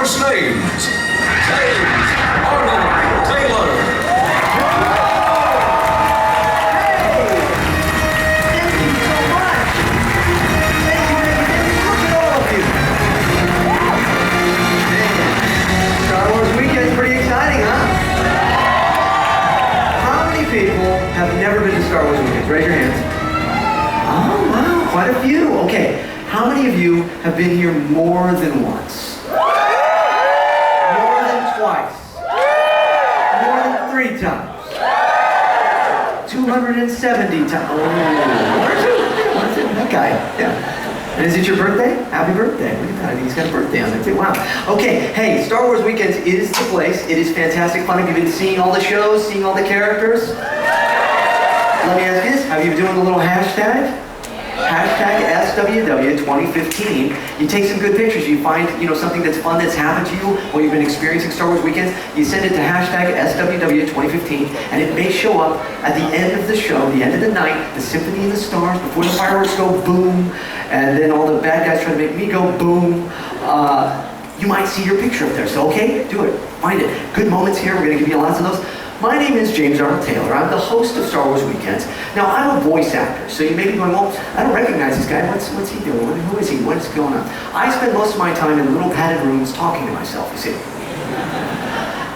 first names, James Arnold Taylor. Have never been to Star Wars Weekends? Raise your hands. Oh, wow, quite a few. Okay, how many of you have been here more than once? More than twice? More than 3 times? 270 times? Oh, one or two? That guy, yeah. And is it your birthday? Happy birthday. Look at that. I think he's got a birthday on it too. Wow. Okay, hey, Star Wars Weekends is the place. It is fantastic fun. Have you been seeing all the shows, seeing all the characters? Let me ask you this. Have you been doing the little hashtag? Hashtag SWW2015. You take some good pictures. You find, something that's fun that's happened to you while you've been experiencing Star Wars Weekends. You send it to hashtag SWW2015, and it may show up at the end of the show, the end of the night, the Symphony of the Stars, before the fireworks go boom, and then all the bad guys try to make me go boom. You might see your picture up there. So, okay, do it. Find it. Good moments here. We're going to give you lots of those. My name is James Arnold Taylor. I'm the host of Star Wars Weekends. Now, I'm a voice actor, so you may be going, well, I don't recognize this guy. What's he doing? Who is he? What's going on? I spend most of my time in little padded rooms talking to myself, you see.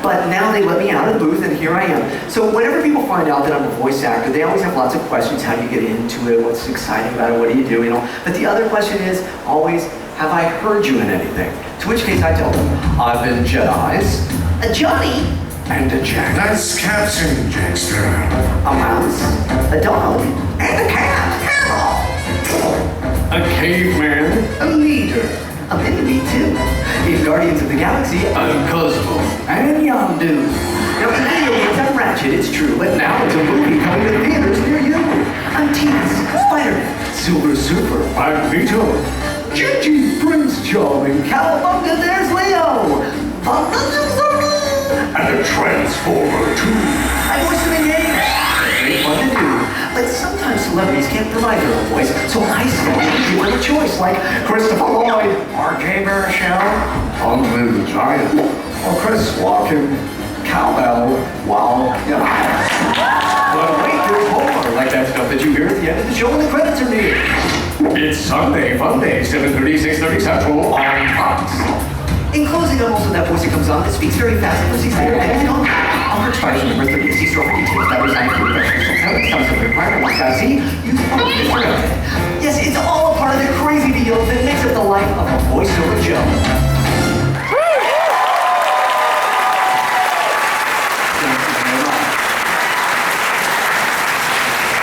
But now they let me out of the booth, and here I am. So whenever people find out that I'm a voice actor, they always have lots of questions. How do you get into it? What's exciting about it? What do you do? But the other question is always, have I heard you in anything? To which case I tell them, I've been Jedis, a Johnny, and a Jack. That's Captain Jackster. A mouse, a dog, and a cat. A caveman. A leader, a mini-me too. In Guardians of the Galaxy, I'm Cosmo, and Yondu. Now in video games, I'm Ratchet, it's true, but now it's a movie coming to the theaters near you. I'm Tease, Spider-Man, Silver Surfer, I'm Vito, Gigi, Prince Charming, Cowabunga, there's Leo, And a Transformer too. I voice them in games. It's fun to do. But sometimes celebrities can't provide their own voice, so I say give them a choice, like Christopher Lloyd, R.J. Baruchel, Andre the Giant, or Chris Walken, Cowbell, wow, But wait, there's more, like that stuff that you hear at the end of the show when the credits are needed. It's Sunday, Fun Day, 7:30, 6:30 Central on Fox. In closing, I'm also that voice that comes on that speaks very fast and proceeds later. And I'll expire number 30 to see store for details. That resides for professional talent. Sounds like a requirement. Like I see, use the phone. Yes, it's all a part of the crazy deal that makes up the life of a voiceover Joe.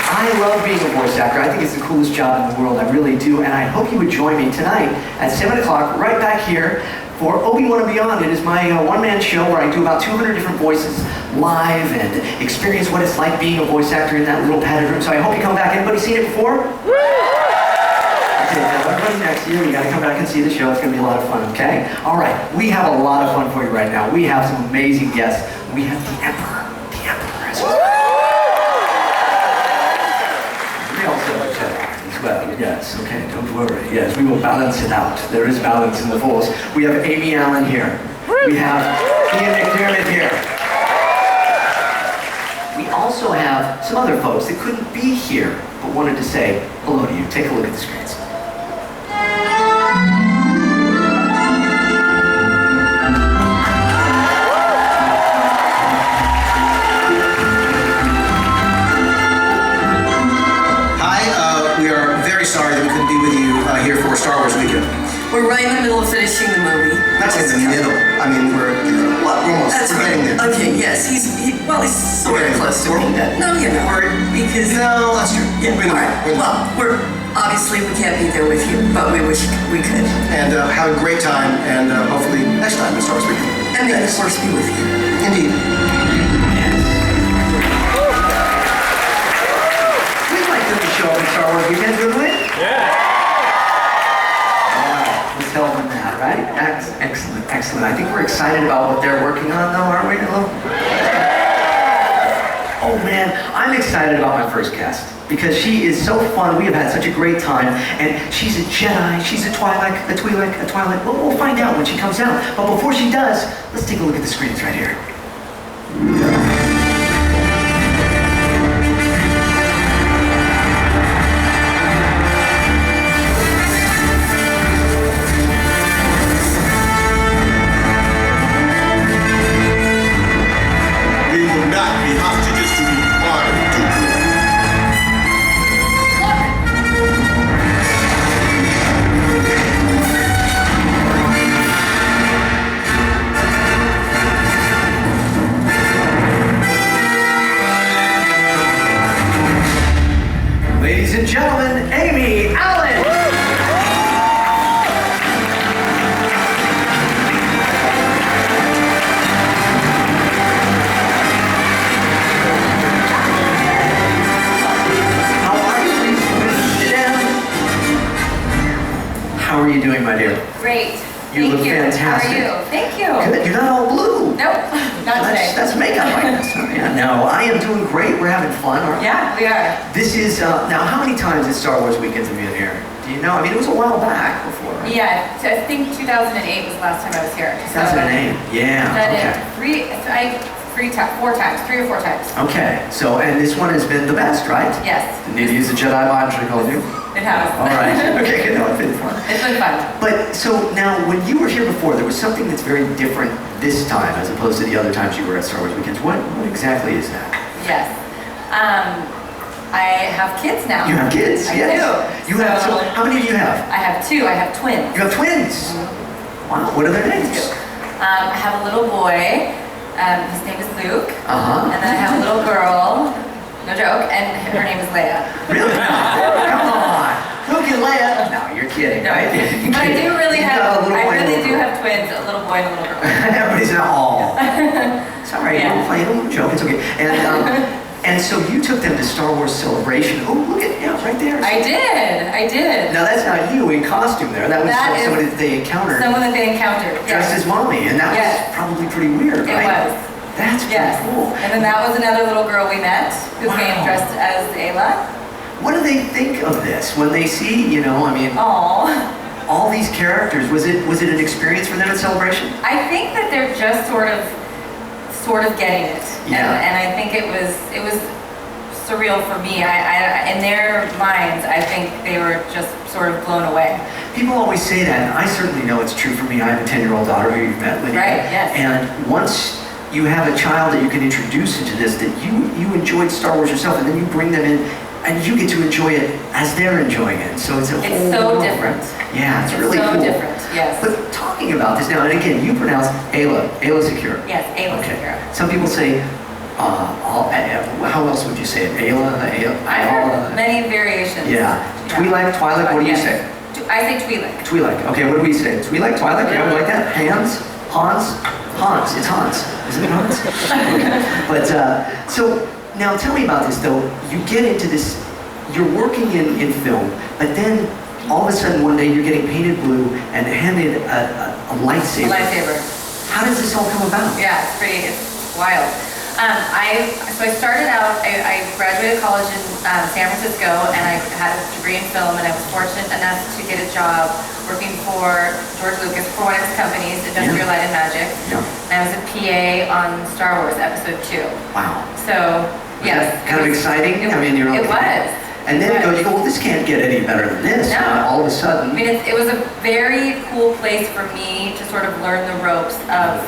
I love being a voice actor. I think it's the coolest job in the world. I really do. And I hope you would join me tonight at 7 o'clock right back here for Obi-Wan and Beyond. It is my one-man show where I do about 200 different voices live and experience what it's like being a voice actor in that little padded room. So I hope you come back. Anybody seen it before? Okay, now everybody next year, you got to come back and see the show. It's going to be a lot of fun, okay? All right, we have a lot of fun for you right now. We have some amazing guests. We have the Emperor. The Emperor as well. We also have Jedi as well. Yes, okay, don't worry. Yes, we will balance it out. There is balance in the Force. We have Amy Allen here. We have Ian McDiarmid here. We also have some other folks that couldn't be here but wanted to say hello to you. Take a look at the screens. Sorry that we couldn't be with you here for Star Wars Weekend. We're right in the middle of finishing the movie. Not in the middle. I mean, we're almost getting there. Okay, yes, he's sort of close to being done. No, you're not. Because... No, that's true. Yeah, all right. Well, obviously we can't be there with you, but we wish we could. And have a great time, and hopefully next time at Star Wars Weekend. And may the Force be with you. Indeed. Show up in Star Wars Weekend, good we? Yeah. All right, let's tell them that, right? Excellent, excellent. I think we're excited about what they're working on, though, aren't we? Oh man, I'm excited about my first guest because she is so fun. We have had such a great time, and she's a Jedi. She's a Twi'lek. We'll find out when she comes out. But before she does, let's take a look at the screens right here. We will not be hostages to be honored to do. Ladies and gentlemen, Amy Allen. How are you? Please sit down. How are you doing, my dear? Great. You Thank look fantastic. How are you? Thank you. Good. You're not all blue. Nope, not today. That's makeup, I guess. Yeah, no, I am doing great. We're having fun. Aren't we? Yeah, we are. This is, now how many times at Star Wars Weekends have you been here? Do you know? I mean, it was a while back before, right? Yeah, so I think 2008 was the last time I was here. 2008, yeah, Done okay. it three or four times. Okay, so, and this one has been the best, right? Yes. Need to use the Jedi mind trick on you? It has. All right, okay, good, no, it's been fun. It's been fun. But, so now, when you were here before, there was something that's very different this time as opposed to the other times you were at Star Wars Weekends. What exactly is that? Yes. I have kids now. You have kids, I yes. do. You have, so how many do you have? I have two. I have twins. You have twins? Wow, what are their names? I have a little boy. His name is Luke. Uh-huh. And then I have a little girl. No joke. And her name is Leia. Really? Come on. Luke and Leia. No, you're kidding, No, right? but I do really You have. got a little I boy and a really little do girl. have twins, a little boy and a little girl. Everybody's not all. Sorry, Yeah. I'm playing a little joke. It's okay. And so you took them to Star Wars Celebration. Oh, look at, yeah, right there. I did. Now that's not you in costume there. That was That is somebody that they encountered Someone that they encountered. dressed as mommy, and that Yes. was probably pretty weird, It right? was. That's pretty Yes. cool. And then that was another little girl we met who came Wow. dressed as Ayla. What do they think of this when they see, you know, I mean, Aww. all these characters? Was it an experience for them at Celebration? I think that they're just sort of getting it. Yeah. And I think it was surreal for me. I in their minds, I think they were just sort of blown away. People always say that, and I certainly know it's true for me. I have a 10-year-old daughter who you've met, Lydia. Right, yes. And once you have a child that you can introduce into this, that you enjoyed Star Wars yourself, and then you bring them in, and you get to enjoy it as they're enjoying it. So it's a It's whole so world. different. Yeah, it's really so cool. different, yes. But talking about this now, and again, you pronounce Ayla Secure. Yes, Ayla Okay. Secure. Some people say, how else would you say it? Ayla. I've heard many variations. Yeah. Twi'lek, what do you Yes. say? I say Twi'lek. Twi'lek. Okay, what do we say? Twi'lek, Twi'lek, you don't like that? Hans? Hans. It's Hans. Isn't it Hans? Okay. But, so, now tell me about this though. You get into this, you're working in film, but then all of a sudden one day you're getting painted blue and handed a lightsaber. A lightsaber. How does this all come about? Yeah, it's wild. So I started out, I graduated college in San Francisco, and I had a degree in film, and I was fortunate enough to get a job working for George Lucas for one of his companies, Industrial Light and Magic. Yeah. And I was a PA on Star Wars Episode 2. Wow. So, Was yes. that kind of exciting? I mean, you're It was. And then It was. you go, well, this can't get any better than this. No. And all of a sudden. I mean, it was a very cool place for me to sort of learn the ropes of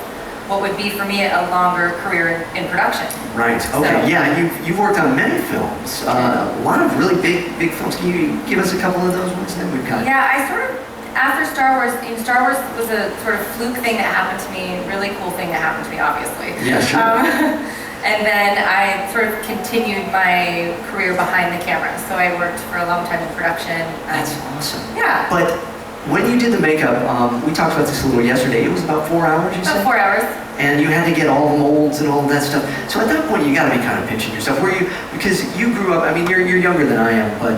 what would be for me a longer career in production. Right. Okay. So- Yeah. You've worked on many films. A lot of really big films. Can you give us a couple of those ones that we've got? Yeah, I sort of, after Star Wars, Star Wars was a sort of fluke thing that happened to me, really cool thing that happened to me, obviously. Yeah, sure. And then I sort of continued my career behind the camera. So I worked for a long time in production. That's awesome. Yeah. But when you did the makeup, we talked about this a little yesterday. It was about 4 hours, you said? About 4 hours. And you had to get all the molds and all that stuff. So at that point, you got to be kind of pinching yourself. Were you? Because you grew up. I mean, you're younger than I am, but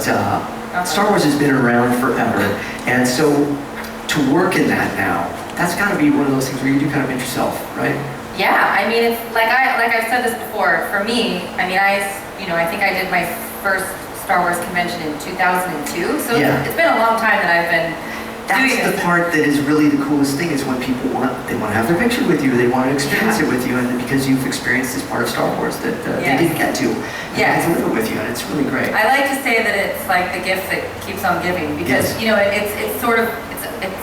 Star Wars has been around forever, and so to work in that now, that's got to be one of those things where you do kind of pinch yourself, right? Yeah, I mean, it's like I've said this before. For me, I mean, I think I did my first Star Wars convention in 2002. So Yeah. it's been a long time that I've been doing That's the this. part that is really the coolest thing is when people want to have their picture with you, they want to experience it with you, and because you've experienced this part of Star Wars that they Yes. didn't get to, and Yes. they live it with you, and it's really great. I like to say that it's like the gift that keeps on giving because Yes. it's sort of it's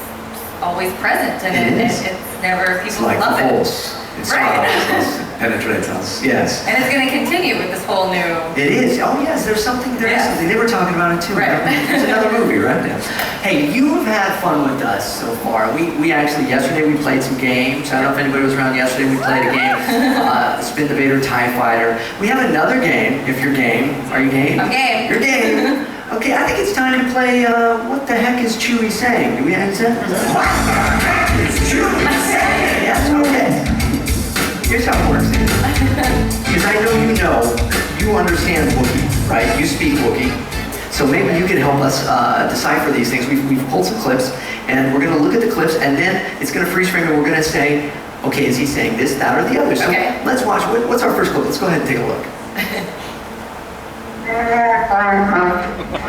always present and It is. it's never It's people like love the it. force. It Right. surrounds us, penetrates us. Yes. And it's going to continue with this whole new. It is. Oh yes, there's something. There is Yeah. something. They were talking about it too. Right. It's another movie, right? Yeah. Hey, you have had fun with us so far. We actually yesterday we played some games. I don't know if anybody was around yesterday. We played a game, Spin the Vader TIE Fighter. We have another game. If you're game, are you game? I'm game. You're game. Okay, I think it's time to play. What the heck is Chewie saying? Do we have that? What the heck is Chewie saying? Yes. Okay. Here's how it works. Because I know you understand Wookiee, right? You speak Wookiee. So maybe you can help us decipher these things. We've pulled some clips, and we're going to look at the clips, and then it's going to freeze frame, and we're going to say, okay, is he saying this, that, or the other? So Okay. let's watch. What's our first clip? Let's go ahead and take a look.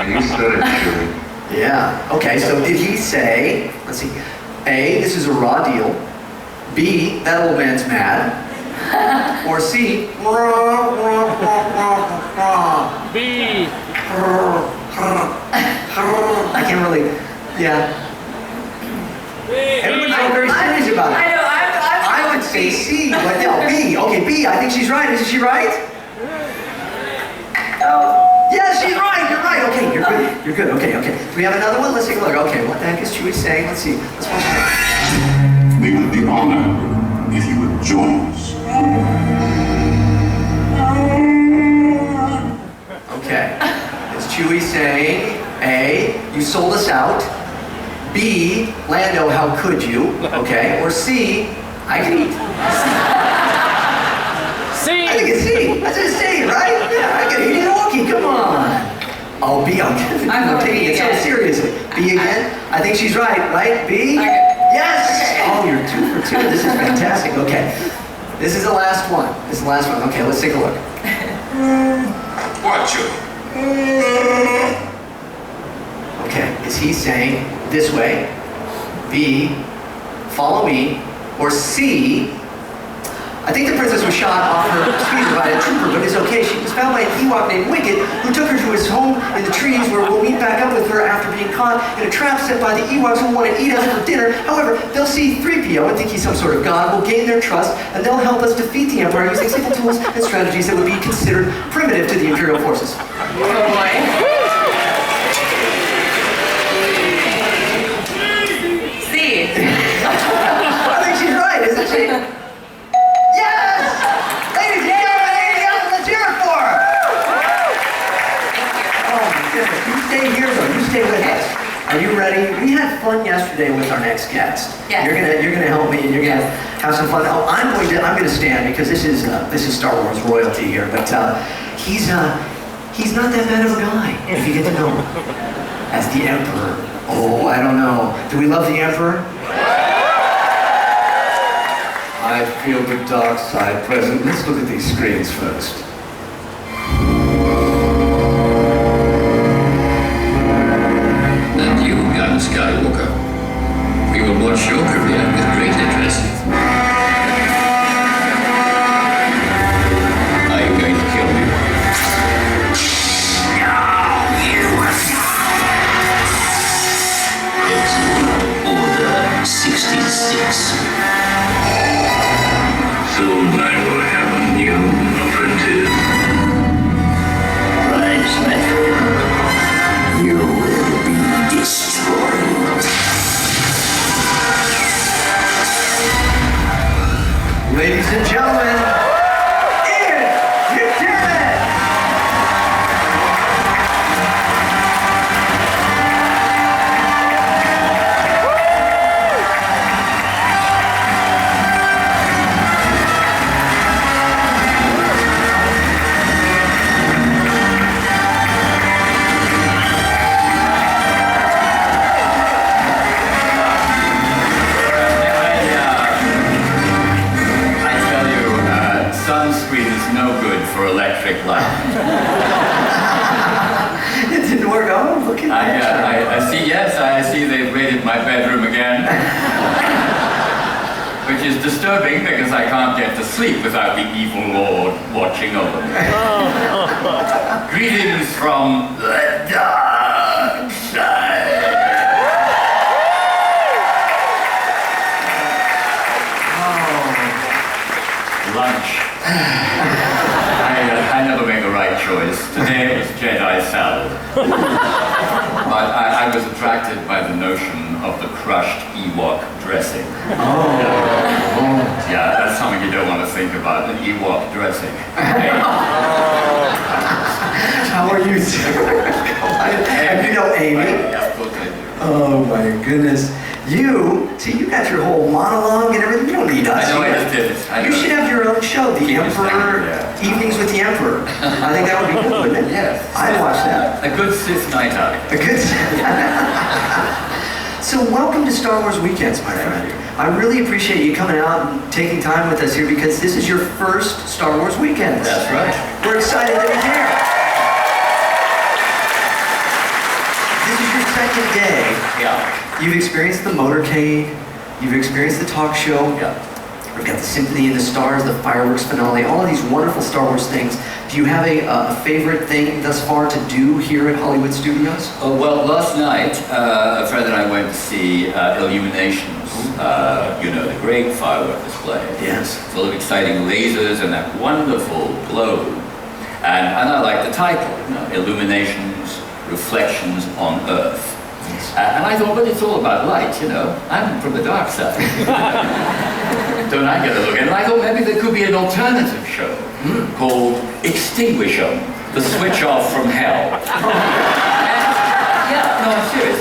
You said it, Chewie. Yeah. Okay, so did he say, let's see, A, this is a raw deal, B, that old man's mad, or C, B. I can't really, yeah. Everyone's all very serious about I it. know. I would say C, but no, B. Okay, B, I think she's right. Isn't she right? Yes, she's right. You're right. Okay, you're good. You're good. Okay, okay. Do we have another one? Let's take a look. Okay, what the heck is Chewie saying? Let's see. Let's watch it. We would be honored if you would join us. Okay. Is Chewie saying A, you sold us out, B, Lando, how could you? Okay. Or C, I can eat. C. I think it's C. I said C, right? Yeah, I can eat it. Wookiee, come on. Oh, B, I'm going taking B it so again. seriously. B again? I think she's right? B? Okay. Yes! Okay. Oh, you're 2 for 2. This is fantastic. Okay. This is the last one. This is the last one. Okay, let's take a look. What, Chewie? Okay, is he saying this way? B, follow me, or C, I think the princess was shot off her speeder by a trooper, but it's okay. She was found by an Ewok named Wicket, who took her to his home in the trees, where we'll meet back up with her after being caught in a trap set by the Ewoks who want to eat us for dinner. However, they'll see 3PO and think he's some sort of god, will gain their trust, and they'll help us defeat the Empire using simple tools and strategies that would be considered primitive to the Imperial forces. Oh boy. C. I think she's right, isn't she? Yes! Ladies and gentlemen, let's hear it for her! Oh my goodness, you stay here though, you stay with us. Are you ready? We had fun yesterday with our next guest. Yes. You're gonna help me and you're gonna have some fun. Oh, I'm gonna stand because this is Star Wars royalty here, but he's not that bad of a guy if you get to know him. As the Emperor. Oh, I don't know. Do we love the Emperor? I feel the dark side present. Let's look at these screens first. And you, young Skywalker, we will watch your career with great interest. Are you going to kill me? Order 66. Soon I will have a new apprentice. Rise, my friend. You will be destroyed. Ladies and gentlemen, Ian McDiarmid! I felt no good for electric light. It didn't work. Oh, look at that. I see, yes, I see they've raided my bedroom again. Which is disturbing because I can't get to sleep without the evil Lord watching over me. Greetings from the dark side. Lunch. I never make the right choice. Today it was Jedi salad. But I was attracted by the notion of the crushed Ewok dressing. Yeah, that's something you don't want to think about, an Ewok dressing. Hey. How are you, sir? And you know Amy? Yeah, of course I do. Oh my goodness. You got your whole monologue and everything. You don't need us. I know I just did it. You should have your own show, The Emperor, Evenings with the Emperor. I think that would be cool, wouldn't it? Yes. I'd watch that. A good Sith night out. A good. So welcome to Star Wars Weekends, my friend. I really appreciate you coming out and taking time with us here because this is your first Star Wars Weekends. That's right. We're excited that you're here. This is your second day. Yeah. You've experienced the motorcade, you've experienced the talk show, Yeah. we've got the Symphony of the Stars, the fireworks finale, all of these wonderful Star Wars things. Do you have a favorite thing thus far to do here at Hollywood Studios? Oh, well, last night, a friend and I went to see Illuminations, you know, the great firework display. Yes. Full of exciting lasers and that wonderful glow. And I like the title, you know, Illuminations, Reflections on Earth. And I thought, well, it's all about light, you know. I'm from the dark side. Don't I get a look? And I thought maybe there could be an alternative show called Extinguish 'Em, the switch off from hell. Yeah, no, I'm serious.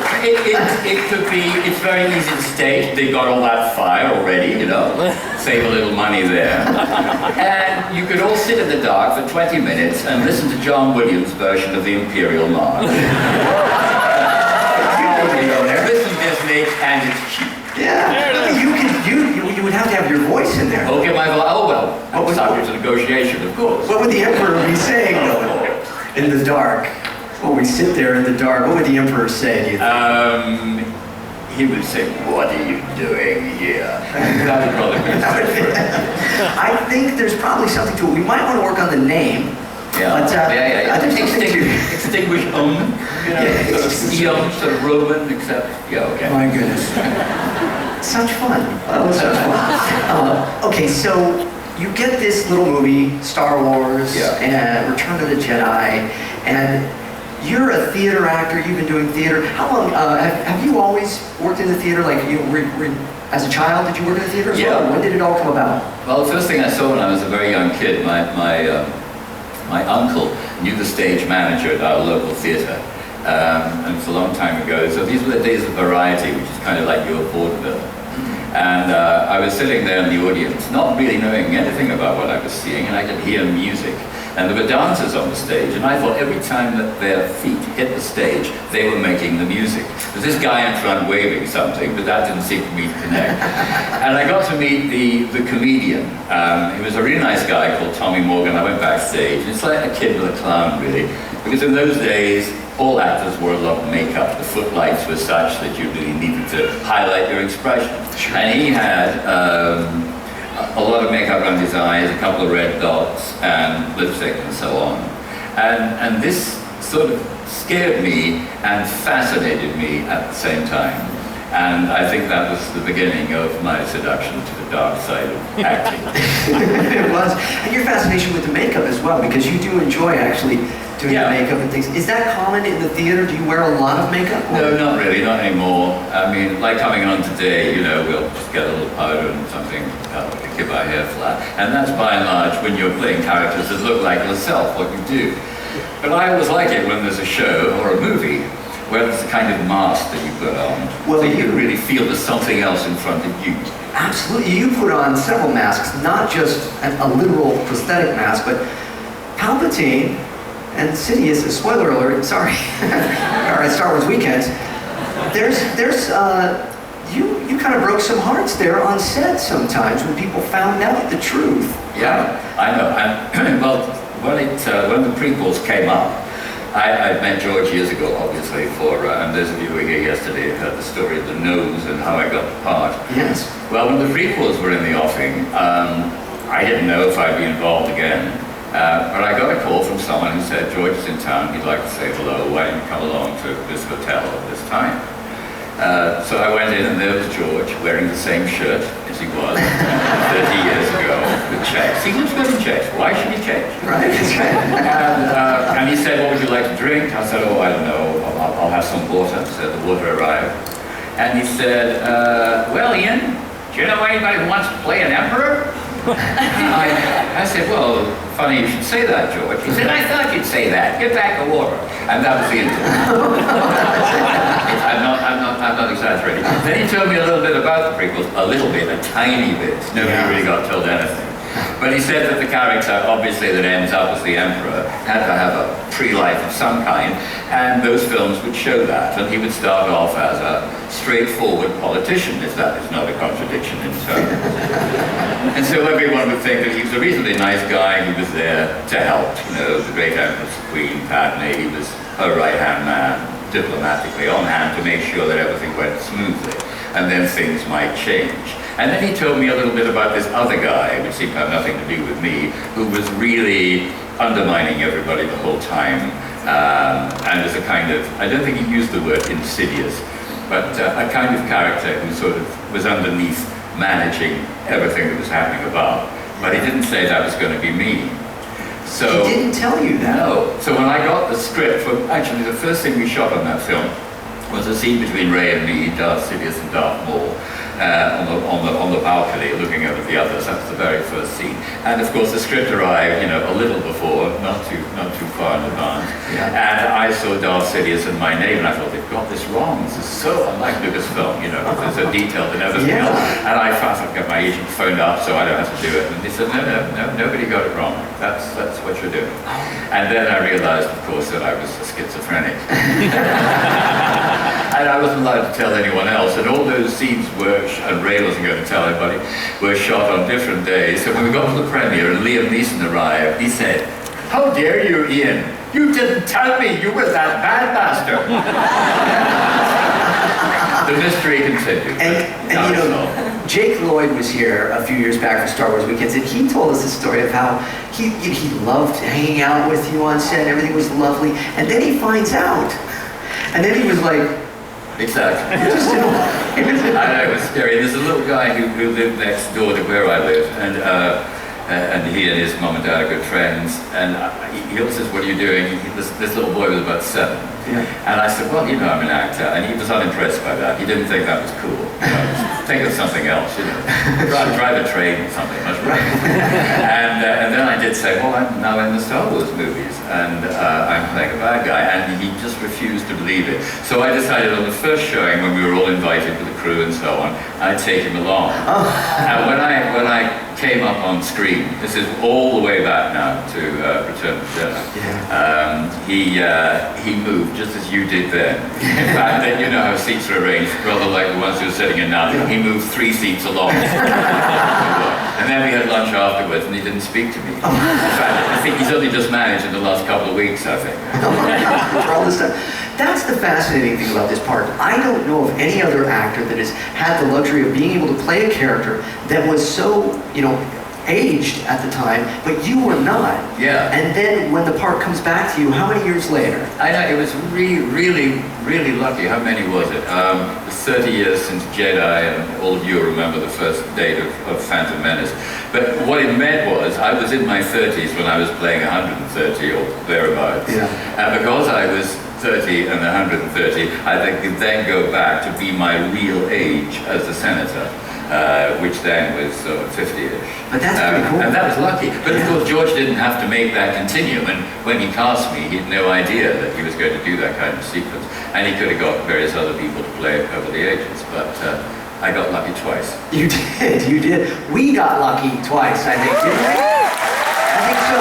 It could be, it's very easy to state. They got all that fire already, you know. Save a little money there. And you could all sit in the dark for 20 minutes and listen to John Williams' version of the Imperial March. Listen, Disney, and it's cheap. Yeah. You would have to have your voice in there. Okay, my voice. Oh well, that was subject to negotiation, of course. What would the Emperor be saying though? In the dark. Well, we sit there in the dark. What would the Emperor say? Do you think? He would say, "What are you doing here?" That would probably be I think there's probably something to it. We might want to work on the name. Yeah. But, yeah. I think Extinguish you know, sort of Roman, except, yeah, okay. My goodness. Such fun. Oh, such fun. Okay, so you get this little movie, Star Wars, and Return of the Jedi, and you're a theater actor. You've been doing theater. How long? Have you always worked in the theater? Like, as a child, did you work in the theater as well? When did it all come about? Well, the first thing I saw when I was a very young kid, my uncle knew the stage manager at our local theatre, and it's a long time ago. So these were the days of variety, which is kind of like your vaudeville. And I was sitting there in the audience, not really knowing anything about what I was seeing, and I could hear music. And there were dancers on the stage, and I thought every time that their feet hit the stage, they were making the music. There's this guy in front waving something, but that didn't seem to me to connect. And I got to meet the comedian. He was a really nice guy called Tommy Morgan. I went backstage, and it's like a kid with a clown, really. Because in those days, all actors wore a lot of makeup. The footlights were such that you really needed to highlight your expression. Sure. And he had a lot of makeup on his eyes, a couple of red dots, and lipstick and so on. And this sort of scared me and fascinated me at the same time. And I think that was the beginning of my seduction to the dark side of acting. It was. And your fascination with the makeup as well, because you do enjoy actually doing the makeup and things. Is that common in the theater? Do you wear a lot of makeup? No, not really, not anymore. I mean, like coming on today, you know, we'll just get a little powder and something to keep our hair flat. And that's by and large when you're playing characters that look like yourself, what you do. But I always like it when there's a show or a movie where there's a kind of mask that you put on. Well, so you can really feel there's something else in front of you. Absolutely. You put on several masks, not just a literal prosthetic mask, but Palpatine and Sidious, spoiler alert, sorry, all right, Star Wars Weekends, you kind of broke some hearts there on set sometimes when people found out the truth. Yeah, I know. And well, when the prequels came up, I met George years ago, obviously, and those of you who were here yesterday heard the story of the nose and how I got the part. Yes. Well, when the prequels were in the offing, I didn't know if I'd be involved again, but I got a call from someone who said, George is in town, he'd like to say hello, why don't you come along to this hotel at this time? So I went in and there was George wearing the same shirt as he was 30 years ago with checks. He looks good in checks. Why should he change? Right, that's right. And he said, what would you like to drink? I said, oh, I don't know, I'll have some water. So the water arrived. And he said, well, Ian, do you know anybody who wants to play an emperor? I said, well, funny you should say that, George. He said, I thought you'd say that. Get back the water. And that was the interview. I'm not exaggerating. Then he told me a little bit about the prequels, a little bit, a tiny bit. Nobody really got told anything. But he said that the character, obviously, that ends up as the Emperor, had to have a pre-life of some kind, and those films would show that. And he would start off as a straightforward politician, if that is not a contradiction in terms. And so everyone would think that he was a reasonably nice guy, he was there to help, the great Empress Queen Padme, he was her right-hand man, diplomatically on hand to make sure that everything went smoothly, and then things might change. And then he told me a little bit about this other guy, which seemed to have nothing to do with me, who was really undermining everybody the whole time, and was a kind of, I don't think he used the word insidious, but a kind of character who sort of was underneath managing everything that was happening above. But he didn't say that was going to be me. So, he didn't tell you that? No. So when I got the script, actually the first thing we shot on that film was a scene between Ray and me, Darth Sidious and Darth Maul, on the balcony looking over the others. That was the very first scene. And of course the script arrived, a little before, not too far in advance. Yeah. And I saw Darth Sidious and my name, and I thought, they've got this wrong. This is so unlike Lucasfilm, it's so detailed and everything else. And I thought I'd get my agent phoned up so I don't have to do it. And they said, no, nobody got it wrong. That's what you're doing. And then I realized, of course, that I was a schizophrenic. And I wasn't allowed to tell anyone else. And all those scenes and Ray wasn't going to tell anybody, were shot on different days. So when we got to the premiere and Liam Neeson arrived, he said, how dare you, Ian? You didn't tell me you were that bad bastard. The mystery continued. And Jake Lloyd was here a few years back for Star Wars Weekends, and he told us the story of how he loved hanging out with you on set, everything was lovely, and then he finds out. And then he was like, exactly. I know, it was scary. There's a little guy who lived next door to where I live, and he and his mom and dad are good friends. And he always says, "What are you doing?" This little boy was about 7, and I said, "Well, I'm an actor," and he was unimpressed by that. He didn't think that was cool. Think of something else, drive a train or something much better. And then I did say, "Well, I'm now in the Star Wars movies, and I'm playing a bad guy," and he just refused to believe it. So I decided on the first showing, when we were all invited with the crew and so on, I'd take him along. And when I came up on screen, this is all the way back now to Return of the Jedi, he moved just as you did then. In fact, then how seats are arranged, rather like the ones you're sitting in now. He moved 3 seats along. And then we had lunch afterwards, and he didn't speak to me. In fact, I think he's only just managed in the last couple of weeks, I think. For all this stuff. That's the fascinating thing about this part. I don't know of any other actor that has had the luxury of being able to play a character that was so, aged at the time, but you were not. Yeah. And then when the part comes back to you, how many years later? I know, it was really, really lucky. How many was it? It was 30 years since Jedi, and all of you remember the first date of Phantom Menace. But what it meant was, I was in my 30s when I was playing 130 or thereabouts. Yeah. And because I was 30 and 130, I could then go back to be my real age as a senator. Which then was 50-ish. But that's pretty cool. And that was lucky. But of course, George didn't have to make that continuum. And when he cast me, he had no idea that he was going to do that kind of sequence. And he could have got various other people to play it over the ages. But I got lucky twice. You did. We got lucky twice, I think, didn't we? I think so.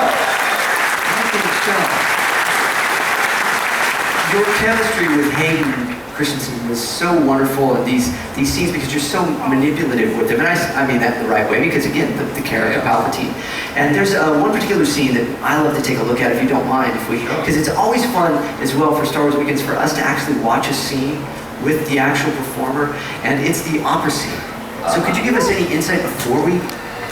your chemistry with Hayden Christensen was so wonderful in these scenes because you're so manipulative with him, and I mean that the right way because again the character Palpatine. And there's one particular scene that I love to take a look at if you don't mind, because it's always fun as well for Star Wars Weekends for us to actually watch a scene with the actual performer, and it's the opera scene. So could you give us any insight before we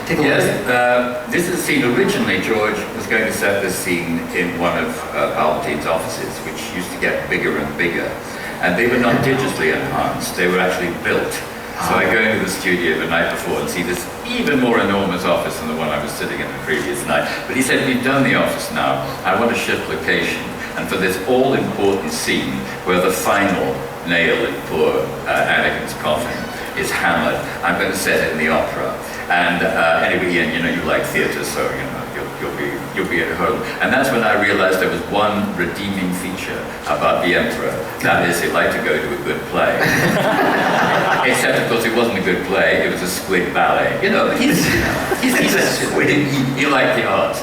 take a look at it? Yes, this is a scene. Originally, George was going to set this scene in one of Palpatine's offices, which used to get bigger and bigger. And they were not digitally enhanced, they were actually built. So I go into the studio the night before and see this even more enormous office than the one I was sitting in the previous night. But he said, we've done the office now, I want to shift location. And for this all-important scene where the final nail in poor Anakin's coffin is hammered, I'm going to set it in the opera. And anyway, Ian, you know, you like theatre, so you know, you'll be at home. And that's when I realized there was one redeeming feature about the Emperor. That is, he liked to go to a good play. Except, of course, it wasn't a good play, it was a squid ballet. You know, he's a squid. He liked the arts.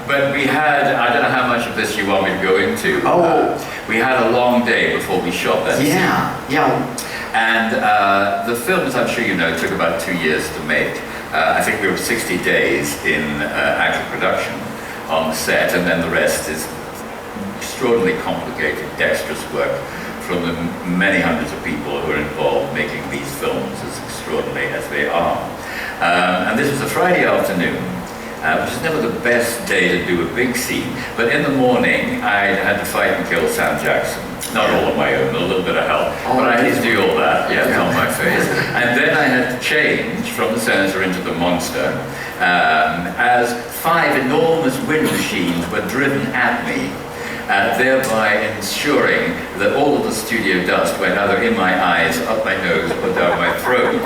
But we had, I don't know how much of this you want me to go into. We had a long day before we shot that scene. And the film, as I'm sure you know, took about 2 years to make. I think we were 60 days in actual production on the set, and then the rest is extraordinarily complicated, dexterous work from the many hundreds of people who are involved making these films as extraordinary as they are. And this was a Friday afternoon, which is never the best day to do a big scene, but in the morning I had to fight and kill Sam Jackson. Not all on my own, a little bit of help, but I had to do all that, on my face. And then I had to change from the Senator into the Monster as 5 enormous wind machines were driven at me, thereby ensuring that all of the studio dust went either in my eyes, up my nose, or down my throat.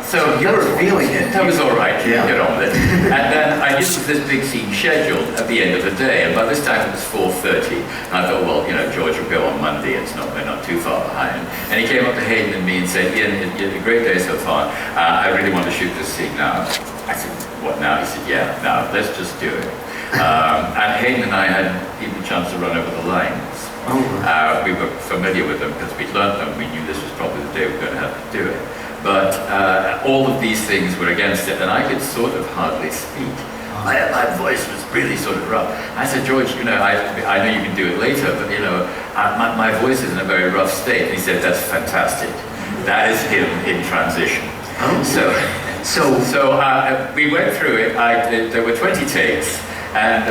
So you were feeling it. That was all right, get on with it. And then I used this big scene scheduled at the end of the day, and by this time it was 4:30. And I thought, well, you know, George will go on Monday, we're not too far behind. And he came up to Hayden and me and said, Ian, it's a great day so far. I really want to shoot this scene now. I said, what now? He said, yeah, now, let's just do it. And Hayden and I hadn't even a chance to run over the lines. We were familiar with them because we'd learned them. We knew this was probably the day we were going to have to do it. But all of these things were against it, and I could sort of hardly speak. My voice was really sort of rough. I said, George, you know, I know you can do it later, but you know, my voice is in a very rough state. And he said, that's fantastic. That is him in transition. So we went through it. There were 20 takes. And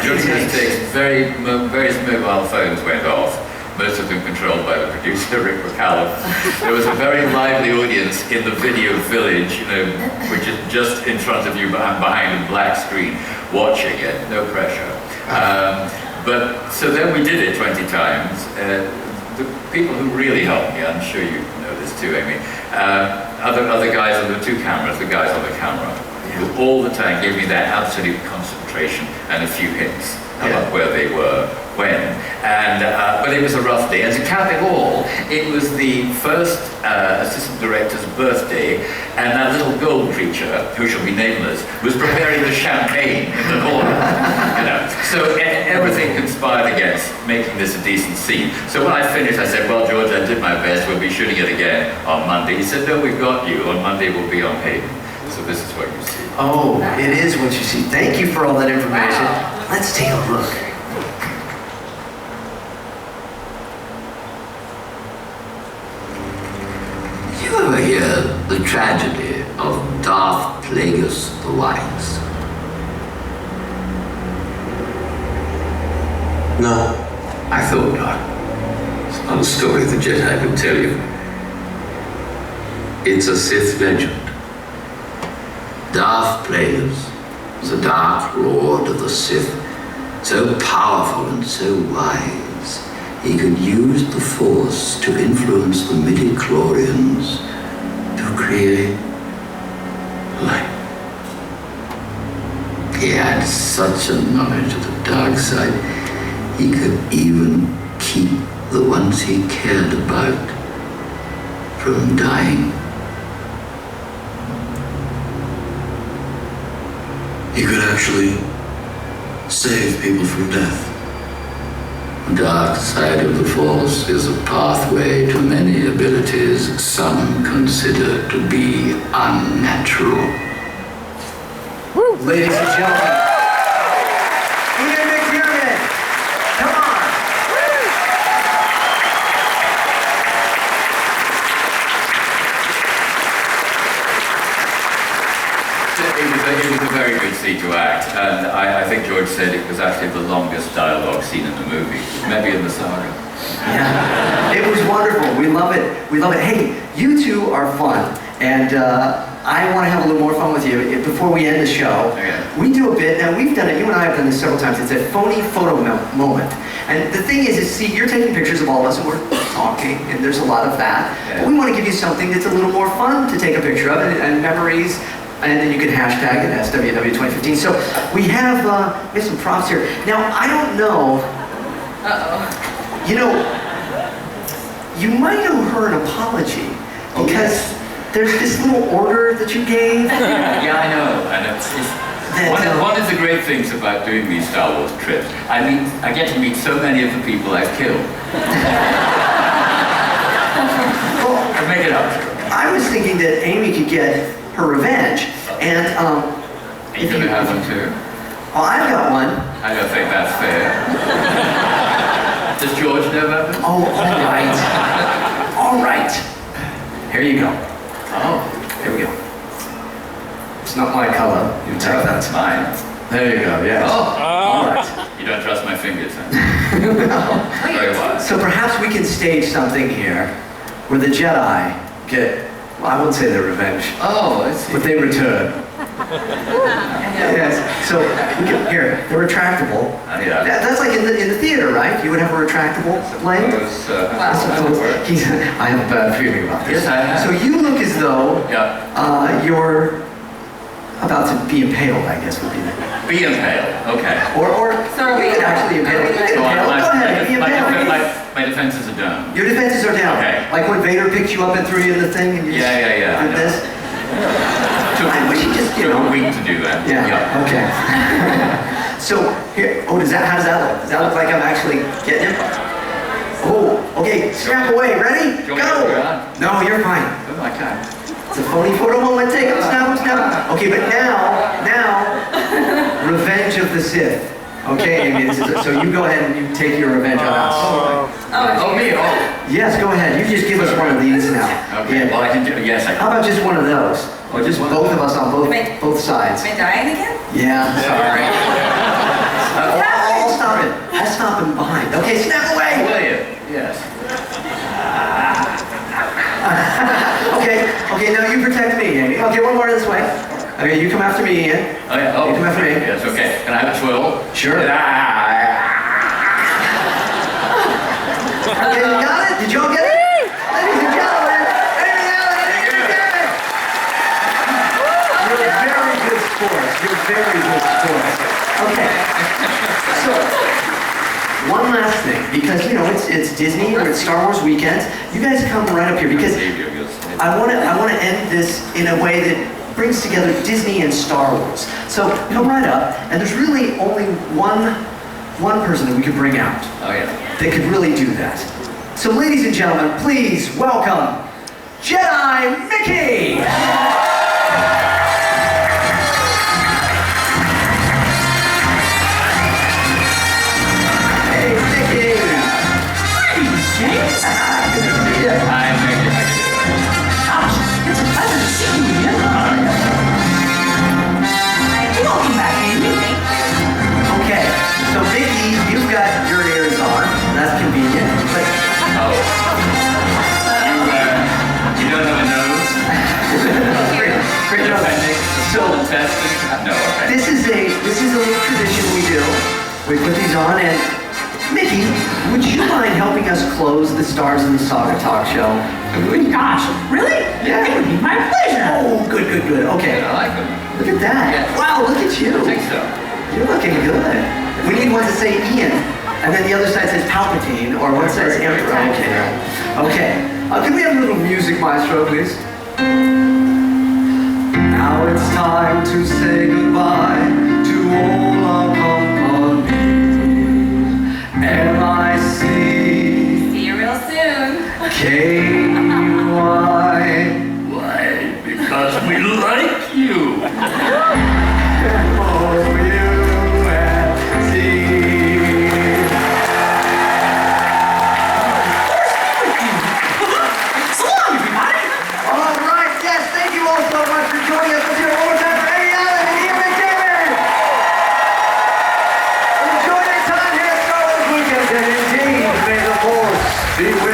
during these takes, various mobile phones went off, most of them controlled by the producer, Rick McCallum. There was a very lively audience in the video village, you know, which is just in front of you behind a black screen, watching it, no pressure. But so then we did it 20 times. The people who really helped me, I'm sure you know this too, Amy, other guys on the 2 cameras, the guys on the camera, who all the time gave me that absolute concentration and a few hints about where they were when. And but it was a rough day. And to cap it all, it was the first assistant director's birthday, and that little gold creature, who shall be nameless, was preparing the champagne in the corner. You know, so everything conspired against making this a decent scene. So when I finished, I said, well, George, I did my best. We'll be shooting it again on Monday. He said, no, we've got you. On Monday, we'll be on Hayden. So this is what you see. Oh, it is what you see. Thank you for all that information. Let's take a look. Did you ever hear the tragedy of Darth Plagueis the Wise? No. I thought not. It's not a story the Jedi would tell you. It's a Sith legend. Darth Plagueis was a dark lord of the Sith, so powerful and so wise, he could use the Force to influence the midi-chlorians to create life. He had such a knowledge of the dark side, he could even keep the ones he cared about from dying. He could actually save people from death. The dark side of the Force is a pathway to many abilities some consider to be unnatural. Ladies and gentlemen, Ian McDiarmid, come on. It was a very good scene to act, and I think George said it was actually the longest dialogue scene in the movie, maybe in the saga. Yeah, it was wonderful. We love it. We love it. Hey, you two are fun, and I want to have a little more fun with you before we end the show. Okay. We do a bit, and we've done it, you and I have done this several times. It's a phony photo moment. And the thing is, see, you're taking pictures of all of us, and we're talking, and there's a lot of that. Yeah. But we want to give you something that's a little more fun to take a picture of, and memories. And then you can hashtag it SWW2015. So we have some props here. Now, I don't know. You know, you might owe her an apology because there's this little order that you gave. Yeah, I know, and it's one of the great things about doing these Star Wars trips. I get to meet so many of the people I've killed. Well, I make it up. I was thinking that Amy could get her revenge, and You're going to have one too? well, I've got one. I don't think that's fair. Does George know about this? Oh, all right. All right. Here you go. Oh, Here we go. It's not my color. You take that. that's mine. There you go. Yes. Oh, All right. you don't trust my fingers, huh? Very wise. So perhaps we can stage something here where the Jedi get, well, I wouldn't say their revenge, Oh, I see. but they return. Yes. So we can, here, they're retractable. Yeah. That's like in the theater, right? You would have a retractable plane. Those, I how does it work? I have a bad feeling about this. Yes, I have. So you look as though Yeah. you're about to be impaled, I guess would be the. Be impaled. Okay. Or So are you we- could actually impale. You could So impale. Go ahead, be impaled. my defenses are done. Your defenses are down. Okay. Like when Vader picked you up and threw you in the thing and you just Yeah. I did know. this. I wish you just, you Took know. a week to do that. Yeah, okay. So, here, how does that look? Does that look like I'm actually getting him? Oh, okay, snap away, ready? Do you want me to go Go! on? No, you're fine. Oh, I can't. It's a phony photo moment, take him, snap him, snap him. Okay, but now, Revenge of the Sith. Okay, Amy, so you go ahead and you take your revenge on us. Oh, me? Oh. Yes, go ahead, you just give us one of these now. Okay, Yeah. well, I can do yes, I How can. about just one of those? Or just both of us on both sides? Am I dying again? Yeah, sorry. I'll stop it. I'll stop him behind. Okay, snap away! Will you? Yes. Okay, now you protect me, Amy. Okay, one more this way. Okay, you come after me, Ian. Oh, yeah. Oh, You come after me. yes, okay. Can I have a twirl? Sure. Ah. Okay, you got it? Did you all get it? Ladies and gentlemen, Amy Allen and Ian McDiarmid. You're very good sports. You're very good sports. Okay. So, one last thing, because you know it's Disney or it's Star Wars weekend. You guys come right up here because I want to end this in a way that brings together Disney and Star Wars. So come right up, and there's really only one person that we could bring out Oh, yeah. that could really do that. So ladies and gentlemen, please welcome Jedi Mickey! Hey, Mickey! James? Good to see you. I make it. It's a pleasure to see you again. Welcome back, Amy. Okay, so Mickey, you've got your ears on. That's convenient. But Oh. You don't have a nose? great An job. appendix? So Intestine? No, okay. this is a little tradition we do. We put these on, and Mickey, would you mind helping us close the Stars in the Saga talk show? Oh, gosh, really? Yeah. It would be my pleasure. Oh, good. Okay. I like them. Look at that. Yeah. Wow, look at you. I think so. You're looking good. We need one to say Ian, and then the other side says Palpatine, or one says Emperor. Okay. Can we have a little music, maestro, please? Now it's time to say goodbye to all our company. M.I. Be